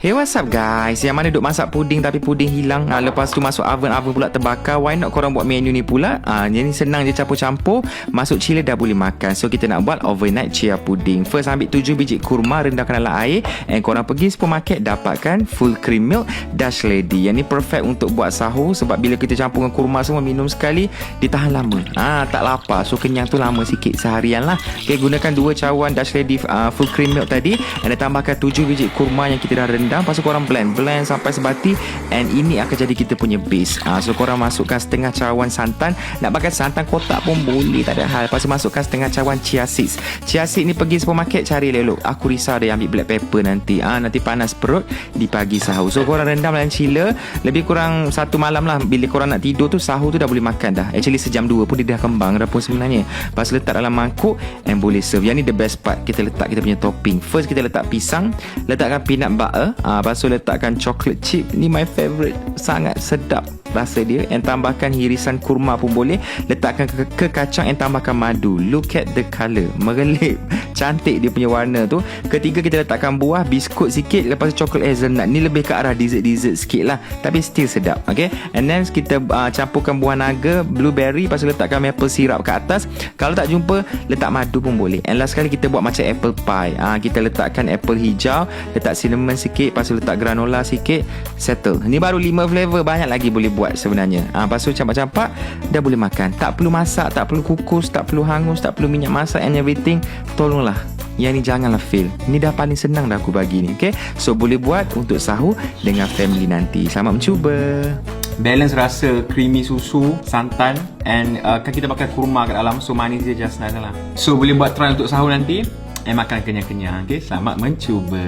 Hey, what's up guys? Yang mana duk masak puding tapi puding hilang, lepas tu masuk oven pula terbakar. Why not korang buat menu ni pula? Jadi senang je, campur-campur, masuk chiller dah boleh makan. So kita nak buat overnight chia pudding. First ambil 7 biji kurma, rendahkan dalam air, and korang pergi supermarket dapatkan full cream milk Dutch Lady. Yang ni perfect untuk buat sahur, sebab bila kita campur dengan kurma semua, minum sekali dia tahan lama. Tak lapar, so kenyang tu lama sikit seharian lah. Okay, gunakan 2 cawan Dutch Lady full cream milk tadi, and tambahkan 7 biji kurma yang kita dah rendam. Lepas tu korang blend sampai sebati, and ini akan jadi kita punya base. So korang masukkan setengah cawan santan. Nak pakai santan kotak pun boleh, tak ada hal. Lepas tu masukkan setengah cawan chia seeds. Chia seed ni pergi supermarket cari elok. Aku risau dia ambil black pepper nanti. Nanti panas perut di pagi sahur. So korang rendam dalam chiller lebih kurang 1 malam lah. Bila korang nak tidur tu, sahur tu dah boleh makan dah. Actually sejam 2 pun dia dah kembang dah pun sebenarnya. Lepas letak dalam mangkuk and boleh serve. Yang ni the best part, kita letak kita punya topping. First kita letak pisang, letakkan peanut butter, lepas tu letakkan chocolate chip. Ni my favourite, sangat sedap rasa dia. And tambahkan hirisan kurma pun boleh. Letakkan ke kacang and tambahkan madu. Look at the colour, merelip, cantik dia punya warna tu. Ketiga kita letakkan buah, biskut sikit, lepas tu coklat hazelnut. Ni lebih ke arah dessert sikit lah, tapi still sedap. Okay, and then kita campurkan buah naga, blueberry, lepas tu letakkan maple syrup ke atas. Kalau tak jumpa, letak madu pun boleh. And last sekali kita buat macam apple pie. Kita letakkan apple hijau, letak cinnamon sikit, lepas tu letak granola sikit, settle. Ni baru 5 flavor, banyak lagi boleh buat sebenarnya. Lepas tu campak-campak, dah boleh makan. Tak perlu masak, tak perlu kukus, tak perlu hangus, tak perlu minyak masak and everything. Tolonglah, yang ni janganlah fail. Ni dah paling senang dah aku bagi ni. Okay, so boleh buat untuk sahur dengan family nanti. Selamat mencuba. Balance rasa creamy susu, santan, and kan kita pakai kurma kat dalam, so manis dia just nice lah. So boleh buat try untuk sahur nanti and makan kenyang-kenyang. Okay, selamat mencuba.